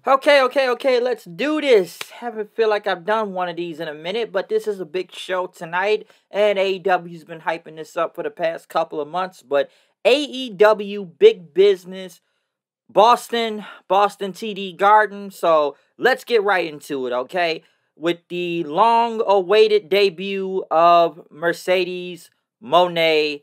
Okay, let's do this. Haven't feel like I've done one of these in a minute, but this is a big show tonight, and AEW's been hyping this up for the past couple of months. But AEW Big Business, Boston TD Garden. So let's get right into it, okay? With the long-awaited debut of Mercedes Mone,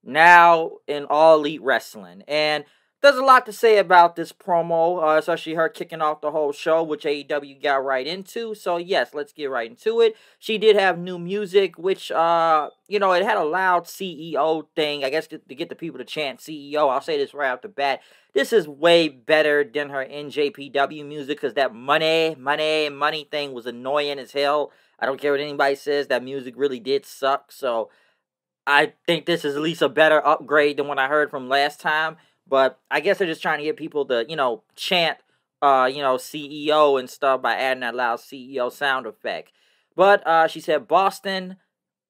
now in All Elite Wrestling, and there's a lot to say about this promo, especially her kicking off the whole show, which AEW got right into. So, yes, let's get right into it. She did have new music, which, it had a loud CEO thing, I guess, to get the people to chant CEO. I'll say this right off the bat. This is way better than her NJPW music, because that money thing was annoying as hell. I don't care what anybody says, that music really did suck. So, I think this is at least a better upgrade than what I heard from last time. But I guess they're just trying to get people to, chant, CEO and stuff by adding that loud CEO sound effect. But she said, Boston,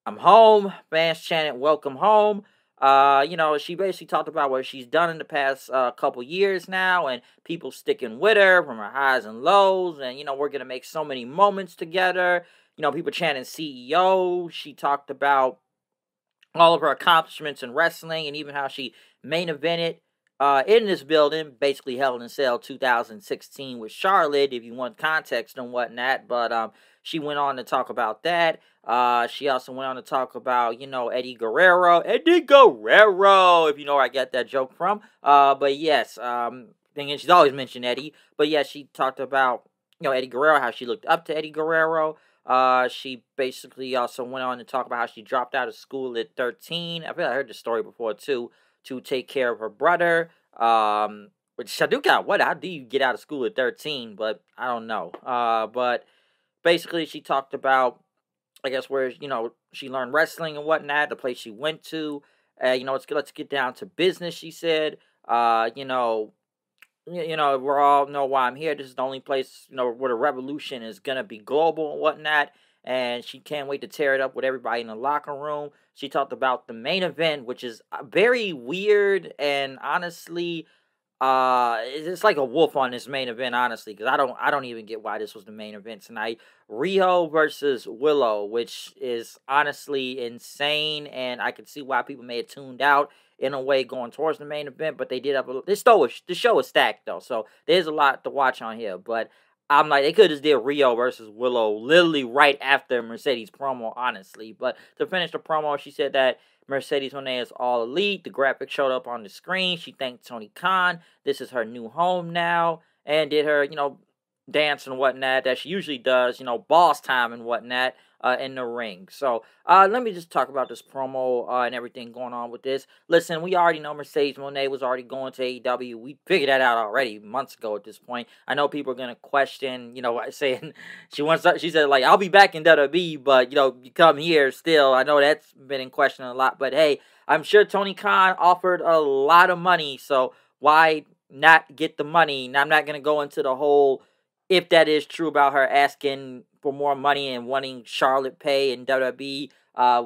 I'm home. Fans chanted, welcome home. She basically talked about what she's done in the past couple years now, and people sticking with her from her highs and lows. And, we're going to make so many moments together. People chanting CEO. She talked about all of her accomplishments in wrestling and even how she main evented in this building, basically Hell in a Cell 2016 with Charlotte, if you want context and whatnot. But she went on to talk about that. She also went on to talk about, Eddie Guerrero, if you know where I get that joke from. But yes, thing is, she's always mentioned Eddie. But yes, she talked about, Eddie Guerrero, how she looked up to Eddie Guerrero. She basically also went on to talk about how she dropped out of school at 13. I feel like I heard the story before too, to take care of her brother. Which Shaduka, how do you get out of school at 13? But I don't know. But basically she talked about, I guess, where, she learned wrestling and whatnot, the place she went to. Let's get down to business, she said. We all know why I'm here. This is the only place, where the revolution is going to be global and whatnot. And she can't wait to tear it up with everybody in the locker room. She talked about the main event, which is very weird. And honestly, it's like a wolf on this main event, honestly, because I don't even get why this was the main event tonight. Riho versus Willow, which is honestly insane, and I can see why people may have tuned out in a way going towards the main event. But they did have the show is stacked though, so there's a lot to watch on here. But I'm like, they could just did Riho versus Willow literally right after Mercedes promo, honestly. But to finish the promo, she said that Mercedes Moné is all elite. The graphic showed up on the screen. She thanked Tony Khan. This is her new home now. And did her, dance and whatnot that she usually does, boss time and whatnot in the ring. So let me just talk about this promo and everything going on with this. Listen, we already know Mercedes Moné was already going to AEW. We figured that out already months ago at this point. I know people are going to question, saying she said, like, I'll be back in WWE, but, you come here still. I know that's been in question a lot. But, hey, I'm sure Tony Khan offered a lot of money, so why not get the money? Now, I'm not going to go into the whole, if that is true, about her asking for more money and wanting Charlotte pay in WWE,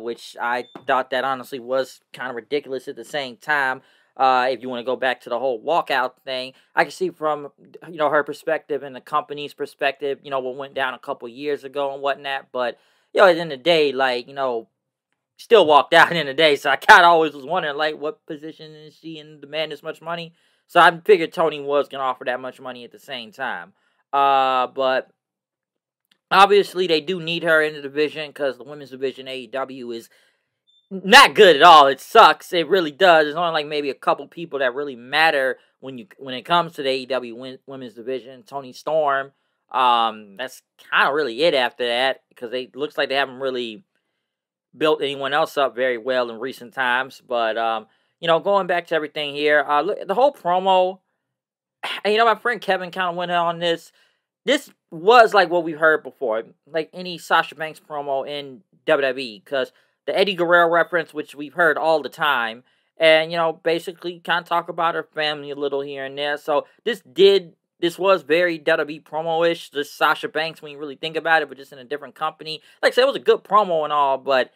which I thought that honestly was kind of ridiculous at the same time. If you want to go back to the whole walkout thing, I can see from, her perspective and the company's perspective, what went down a couple years ago and whatnot. But, at the end of the day, like, still walked out in the day. So I kind of always was wondering, like, what position is she in, demand this much money? So I figured Tony was going to offer that much money at the same time. But obviously they do need her in the division, because the women's division AEW is not good at all. It sucks. It really does. There's only like maybe a couple people that really matter when it comes to the AEW women's division. Tony Storm. That's kind of really it after that, because it looks like they haven't really built anyone else up very well in recent times. But going back to everything here, look, the whole promo. My friend Kevin kind of went on this. This was like what we've heard before, like any Sasha Banks promo in WWE, because the Eddie Guerrero reference, which we've heard all the time, and basically kind of talk about her family a little here and there. So this was very WWE promo-ish, this Sasha Banks when you really think about it, but just in a different company. Like I said, it was a good promo and all, but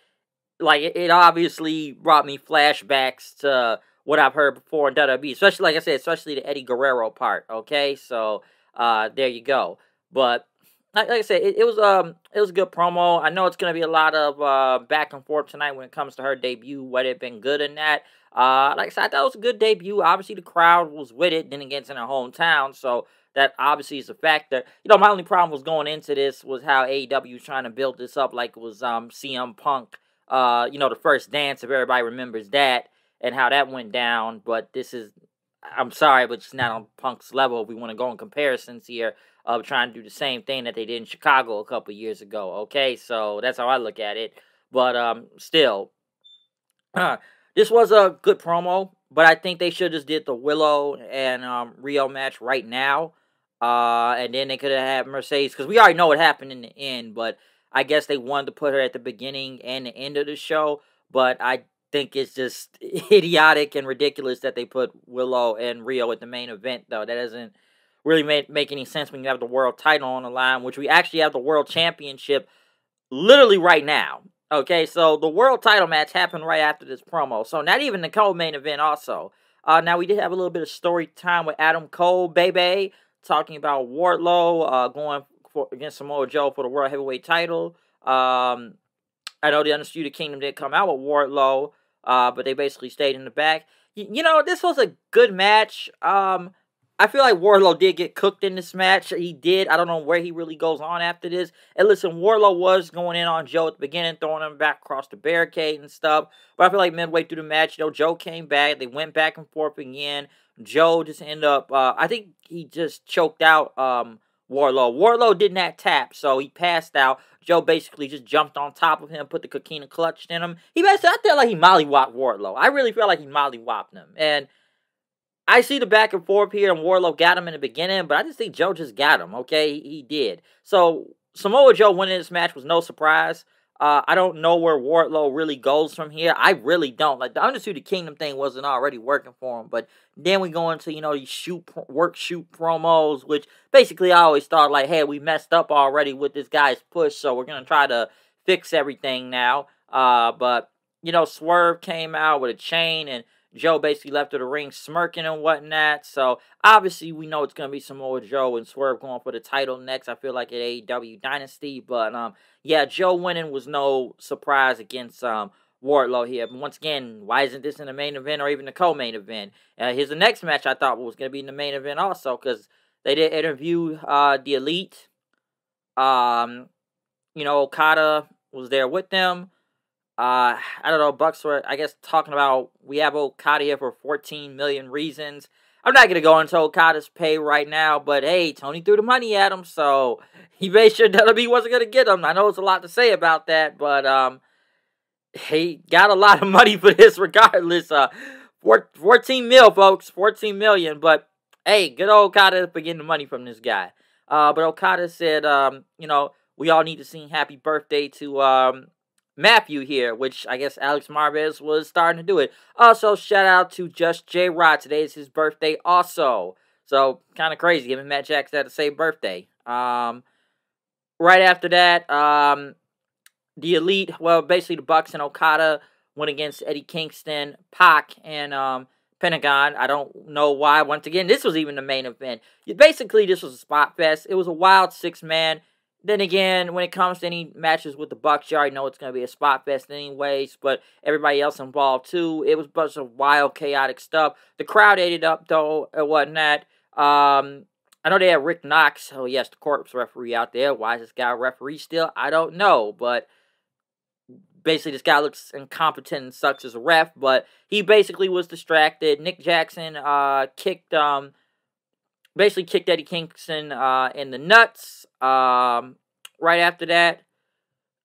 like it obviously brought me flashbacks to what I've heard before in WWE, especially, like I said, especially the Eddie Guerrero part, okay? So there you go. But like I said, it was a good promo. I know it's gonna be a lot of back and forth tonight when it comes to her debut. Whether it been good or not. Like I said, I thought it was a good debut. Obviously, the crowd was with it. Then again, it's in her hometown, so that obviously is a factor. My only problem was going into this was how AEW was trying to build this up like it was CM Punk. The first dance, if everybody remembers that, and how that went down. But this is, I'm sorry, but it's not on Punk's level. If we want to go in comparisons here of trying to do the same thing that they did in Chicago a couple years ago. Okay, so that's how I look at it. But still, this was a good promo. But I think they should just did the Willow and Rio match right now. And then they could have had Mercedes, because we already know what happened in the end, but I guess they wanted to put her at the beginning and the end of the show, but I think it's just idiotic and ridiculous that they put Willow and Rio at the main event, though. That doesn't really make any sense when you have the world title on the line, which we actually have the world championship literally right now. Okay, so the world title match happened right after this promo, so not even the co-main event also. Now, we did have a little bit of story time with Adam Cole, baby, talking about Wardlow going against Samoa Joe for the World Heavyweight title. I know the Undisputed Kingdom did come out with Wardlow, but they basically stayed in the back. This was a good match. I feel like Wardlow did get cooked in this match. He did. I don't know where he really goes on after this. And listen, Wardlow was going in on Joe at the beginning, throwing him back across the barricade and stuff. But I feel like midway through the match, Joe came back. They went back and forth again. Joe just ended up, I think he just choked out Wardlow. Wardlow did not tap, so he passed out. Joe basically just jumped on top of him, put the coquina clutch in him. I felt like he mollywopped Wardlow. I really felt like he mollywopped him. And I see the back and forth here, and Wardlow got him in the beginning, but I just think Joe just got him, okay? He did. So, Samoa Joe winning this match was no surprise. I don't know where Wardlow really goes from here. I really don't. Like, the Undisputed Kingdom thing wasn't already working for him, but then we go into, these shoot promos, which basically I always thought, like, hey, we messed up already with this guy's push, so we're going to try to fix everything now. But Swerve came out with a chain, and Joe basically left to the ring smirking and whatnot. So, obviously, we know it's going to be Samoa Joe and Swerve going for the title next. I feel like at AEW Dynasty. But, yeah, Joe winning was no surprise against Wardlow here. But once again, why isn't this in the main event or even the co-main event? Here's the next match I thought was going to be in the main event also, because they did interview the Elite. Okada was there with them. I don't know, Bucks were, I guess, talking about, we have Okada here for 14 million reasons. I'm not going to go into Okada's pay right now, but hey, Tony threw the money at him, so he made sure WWE wasn't going to get him. I know it's a lot to say about that, but he got a lot of money for this regardless. 14 mil, folks, 14 million, but hey, good old Okada for getting the money from this guy. But Okada said, we all need to sing happy birthday to Matthew here, which I guess Alex Marvez was starting to do it. Also, shout out to Just J Rod. Today is his birthday also. So, kind of crazy. Him and Matt Jackson had the same birthday. Right after that, the Elite, well, basically the Bucks and Okada went against Eddie Kingston, Pac, and Pentagon. I don't know why. Once again, this was even the main event. Basically, this was a spot fest. It was a wild 6-man. Then again, when it comes to any matches with the Bucks, you already know it's going to be a spot fest anyways, but everybody else involved too. It was a bunch of wild, chaotic stuff. The crowd ate it up, though, and whatnot. I know they had Rick Knox, oh yes, the corpse referee out there. Why is this guy a referee still? I don't know, but basically this guy looks incompetent and sucks as a ref, but he basically was distracted. Nick Jackson basically kicked Eddie Kingston in the nuts right after that.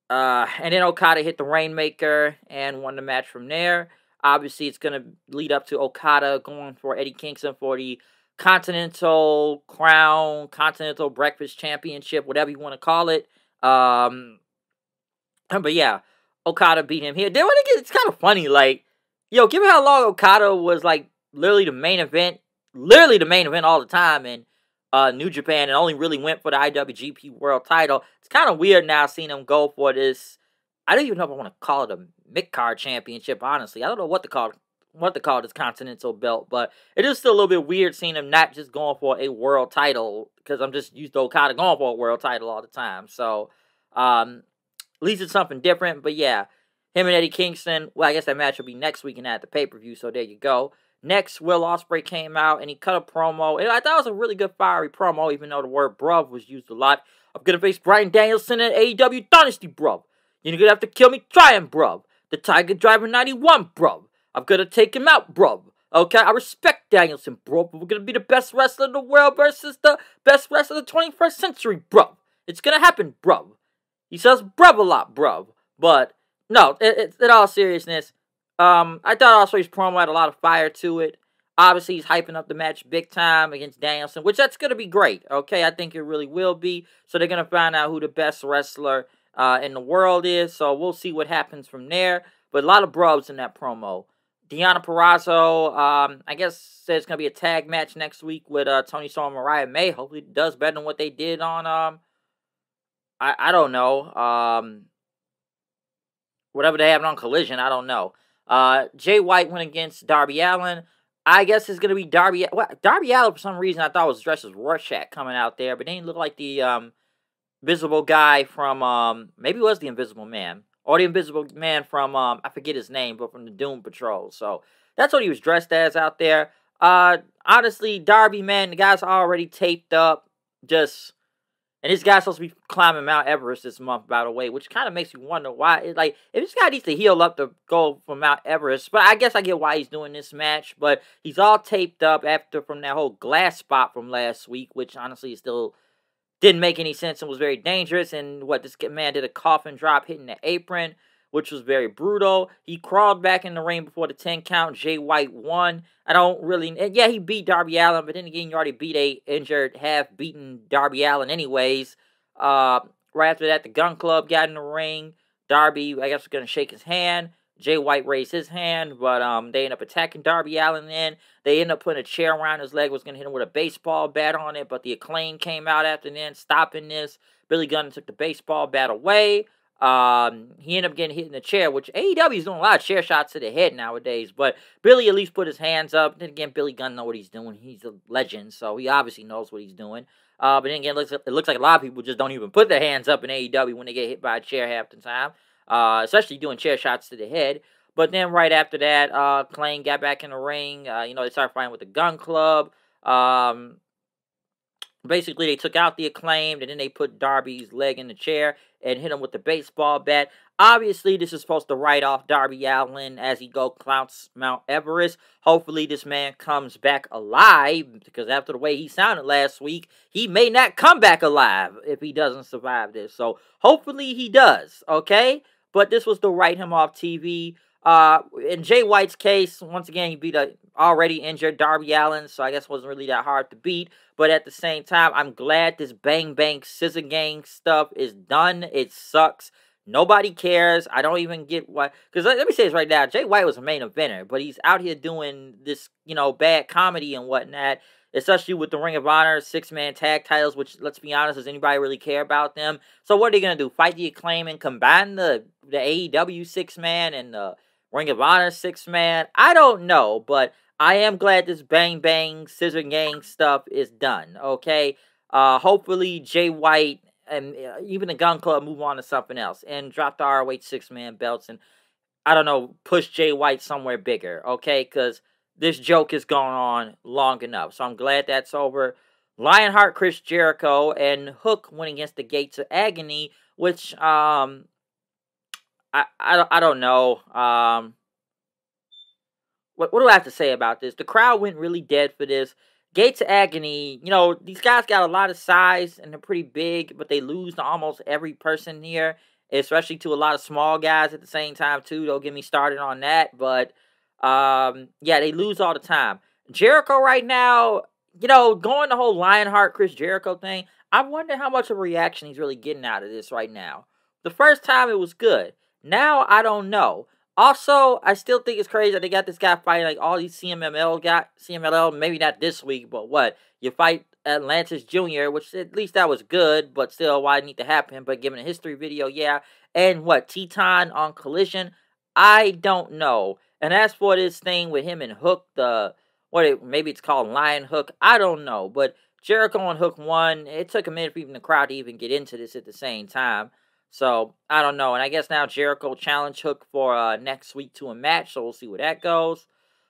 And then Okada hit the Rainmaker and won the match from there. Obviously, it's going to lead up to Okada going for Eddie Kingston for the Continental Crown, Continental Breakfast Championship, whatever you want to call it. But yeah, Okada beat him here. Then when it's kind of funny, like, given how long Okada was, like, literally the main event all the time in New Japan, and only really went for the IWGP World title. It's kind of weird now seeing him go for this. I don't even know if I want to call it a mid-card championship, honestly. I don't know what to call what to call this Continental belt, but it is still a little bit weird seeing him not just going for a world title, because I'm just used to Okada going for a world title all the time. So, at least it's something different. But yeah, him and Eddie Kingston, well, I guess that match will be next week and at the pay-per-view, so there you go. Next, Will Ospreay came out and he cut a promo, and I thought it was a really good fiery promo, even though the word bruv was used a lot. I'm gonna face Bryan Danielson at AEW Dynasty, bruv. You're gonna have to kill me trying, bruv. The Tiger Driver 91, bruv. I'm gonna take him out, bruv. Okay, I respect Danielson, bruv, but we're gonna be the best wrestler in the world versus the best wrestler of the 21st century, bruv. It's gonna happen, bruv. He says bruv a lot, bruv. But, no, in all seriousness, I thought Ospreay's promo had a lot of fire to it. Obviously, he's hyping up the match big time against Danielson, which that's going to be great, okay? I think it really will be. So they're going to find out who the best wrestler in the world is. So we'll see what happens from there. But a lot of brubs in that promo. Deonna Purrazzo, I guess there's going to be a tag match next week with Toni Storm and Mariah May. Hopefully it does better than what they did on, I don't know, whatever they have on Collision, I don't know. Jay White went against Darby Allin. I guess it's going to be Darby. Well, Darby Allin, for some reason, I thought was dressed as Rorschach coming out there, but they didn't look like the Invisible guy from, maybe it was the Invisible Man. Or the Invisible Man from, I forget his name, but from the Doom Patrol. So, that's what he was dressed as out there. Honestly, Darby, man, the guy's already taped up. And this guy's supposed to be climbing Mount Everest this month, by the way, which kind of makes you wonder why. If this guy needs to heal up to go for Mount Everest, but I guess I get why he's doing this match. But he's all taped up from that whole glass spot from last week, which honestly still didn't make any sense and was very dangerous. And this man did a coffin drop hitting the apron, which was very brutal. He crawled back in the ring before the 10 count. Jay White won. And yeah, he beat Darby Allin, but then again, you already beat a injured, half-beaten Darby Allin anyways. Right after that, the Gun Club got in the ring. Darby, I guess, was going to shake his hand. Jay White raised his hand, but they ended up attacking Darby Allin then. They ended up putting a chair around his leg, was going to hit him with a baseball bat on it, but the Acclaim came out after then, stopping this. Billy Gunn took the baseball bat away. He ended up getting hit in the chair, which AEW is doing a lot of chair shots to the head nowadays, but Billy at least put his hands up. Then again, Billy Gunn knows what he's doing. He's a legend, so he obviously knows what he's doing. But then again, it looks like a lot of people just don't even put their hands up in AEW when they get hit by a chair half the time, especially doing chair shots to the head. But then right after that, Klein got back in the ring. They started fighting with the Gun Club. Basically, they took out the Acclaimed, and then they put Darby's leg in the chair and hit him with the baseball bat. Obviously, this is supposed to write off Darby Allin as he clounts Mount Everest. Hopefully, this man comes back alive, because after the way he sounded last week, he may not come back alive if he doesn't survive this. So, hopefully he does, okay? But this was to write him off TV. In Jay White's case, once again, he beat a already injured Darby Allin, so I guess it wasn't really that hard to beat. But at the same time, I'm glad this Bang Bang Scissor Gang stuff is done. It sucks. Nobody cares. I don't even get why. Because let me say this right now. Jay White was a main eventer, but he's out here doing this, bad comedy and whatnot, especially with the Ring of Honor 6-man tag titles, which, let's be honest, does anybody really care about them? So what are they going to do? Fight the Acclaim and combine the AEW 6-man and the Ring of Honor 6-man? I don't know, but I am glad this Bang Bang Scissor Gang stuff is done, okay? Hopefully Jay White and even the Gun Club move on to something else and drop the ROH 6-man belts and, I don't know, push Jay White somewhere bigger, okay? Because this joke has gone on long enough. So I'm glad that's over. Lionheart, Chris Jericho, and Hook went against the Gates of Agony, which, I don't know. What do I have to say about this? The crowd went really dead for this. Gates of Agony, these guys got a lot of size and they're pretty big, but they lose to almost every person here, especially to a lot of small guys at the same time, too. Don't get me started on that, but, yeah, they lose all the time. Jericho right now, going the whole Lionheart, Chris Jericho thing, I wonder how much of a reaction he's really getting out of this right now. The first time it was good. Now, I don't know. Also, I still think it's crazy that they got this guy fighting like all these CMLL, maybe not this week, but what? You fight Atlantis Jr., which at least that was good, but still, why it need to happen? But given a history video, yeah. And what? Teton on Collision? I don't know. And as for this thing with him and Hook, maybe it's called Lion Hook, I don't know. But Jericho and Hook won. It took a minute for even the crowd to even get into this at the same time. So, I don't know. And I guess now Jericho challenged Hook for next week to a match, so we'll see where that goes.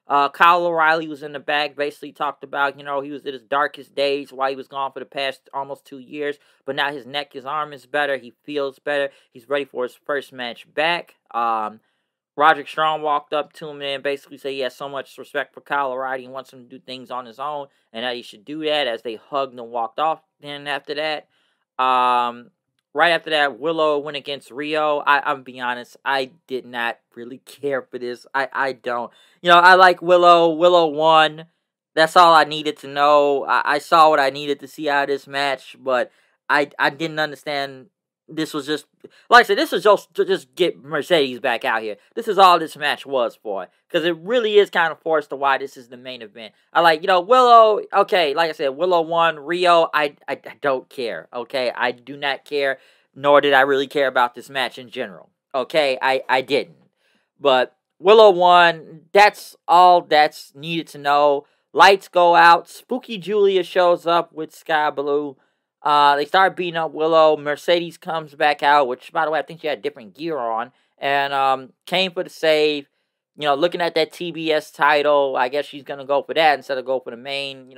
Kyle O'Reilly was in the bag, basically talked about, he was at his darkest days while he was gone for the past almost 2 years. But now his neck, his arm is better. He feels better. He's ready for his first match back. Roderick Strong walked up to him and basically said he has so much respect for Kyle O'Reilly and wants him to do things on his own and that he should do that, as they hugged and walked off. Then after that, right after that, Willow went against Rio. I'm be honest, I did not really care for this. I don't. I like Willow. Willow won. That's all I needed to know. I saw what I needed to see out of this match, but I didn't understand. This was just, like I said, this was just to just get Mercedes back out here. This is all this match was for. Because it really is kind of forced to why this is the main event. I like, Willow, okay, like I said, Willow won. Rio, I don't care, okay? I do not care, nor did I really care about this match in general, okay? I didn't. But Willow won. That's all that's needed to know. Lights go out. Spooky Julia shows up with Sky Blue. They start beating up Willow. Mercedes comes back out, which, by the way, I think she had different gear on. And came for the save. Looking at that TBS title, I guess she's going to go for that instead of go for the main,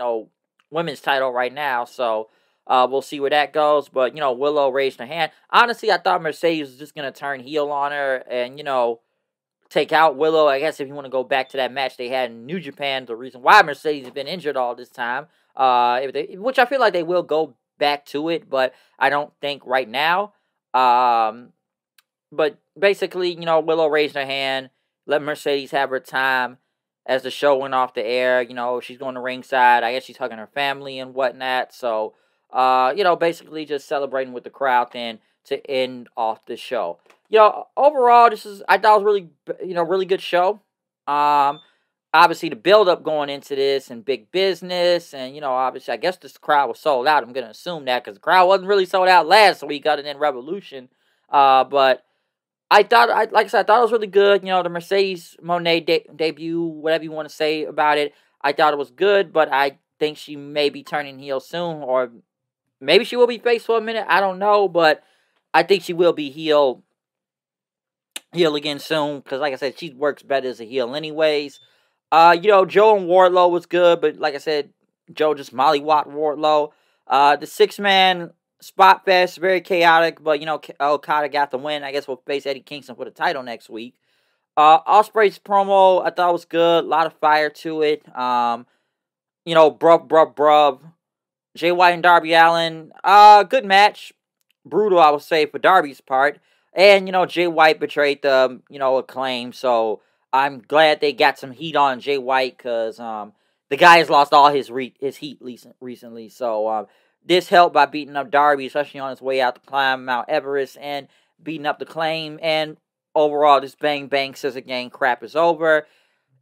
women's title right now. So, we'll see where that goes. But, Willow raised her hand. Honestly, I thought Mercedes was just going to turn heel on her and, take out Willow. I guess if you want to go back to that match they had in New Japan, the reason why Mercedes has been injured all this time, which I feel like they will go back to it, but I don't think right now. But basically, Willow raised her hand, let Mercedes have her time as the show went off the air. She's going to ringside. I guess she's hugging her family and whatnot. So, basically just celebrating with the crowd then to end off the show. Overall, I thought it was really good show. Obviously, the build-up going into this and big business, and, obviously, I guess this crowd was sold out. I'm going to assume that because the crowd wasn't really sold out last week other than Revolution. But I thought, like I said, I thought it was really good. The Mercedes Mone debut, whatever you want to say about it, I thought it was good, but I think she may be turning heel soon, or maybe she will be face for a minute. I don't know, but I think she will be heel again soon, because like I said, she works better as a heel anyways. Joe and Wardlow was good, but like I said, Joe just mollywopped Wardlow. The 6-man spot fest, very chaotic, but Okada got the win. I guess we'll face Eddie Kingston for the title next week. Ospreay's promo, I thought was good, a lot of fire to it. Bruv. Jay White and Darby Allin, good match. Brutal, I would say, for Darby's part. And, Jay White betrayed the, Acclaim, so I'm glad they got some heat on Jay White, because the guy has lost all his heat recently. So, this helped by beating up Darby, especially on his way out to climb Mount Everest, and beating up the Claim. And overall, this Bang Bang Scissor Gang crap is over.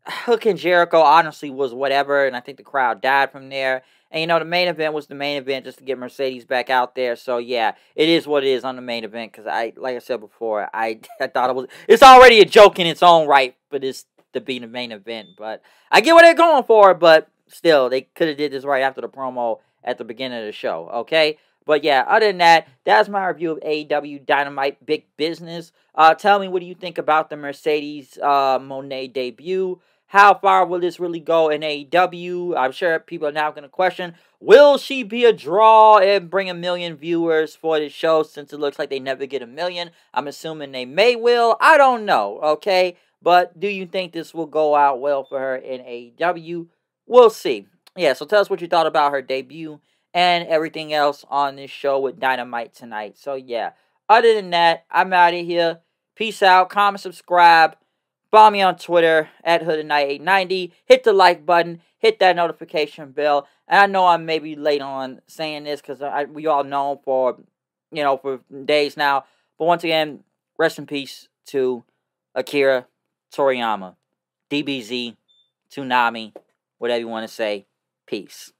Hook and Jericho honestly was whatever, and I think the crowd died from there. And, the main event was the main event just to get Mercedes back out there. So, yeah, it is what it is on the main event. Because, like I said before, I thought it's already a joke in its own right for this to be the main event. But I get what they're going for. But still, they could have did this right after the promo at the beginning of the show. Okay? But, yeah, other than that, that's my review of AEW Dynamite Big Business. Tell me, what do you think about the Mercedes Mone debut? How far will this really go in AEW? I'm sure people are now going to question, will she be a draw and bring 1 million viewers for this show, since it looks like they never get 1 million? I'm assuming they will. I don't know, okay? But do you think this will go out well for her in AEW? We'll see. Yeah, so tell us what you thought about her debut and everything else on this show with Dynamite tonight. So, yeah. Other than that, I'm out of here. Peace out. Comment, subscribe. Follow me on Twitter at HoodandKnight890. Hit the like button. Hit that notification bell. And I know I'm maybe late on saying this, because we all know for days now. But once again, rest in peace to Akira Toriyama, DBZ, Toonami, whatever you want to say. Peace.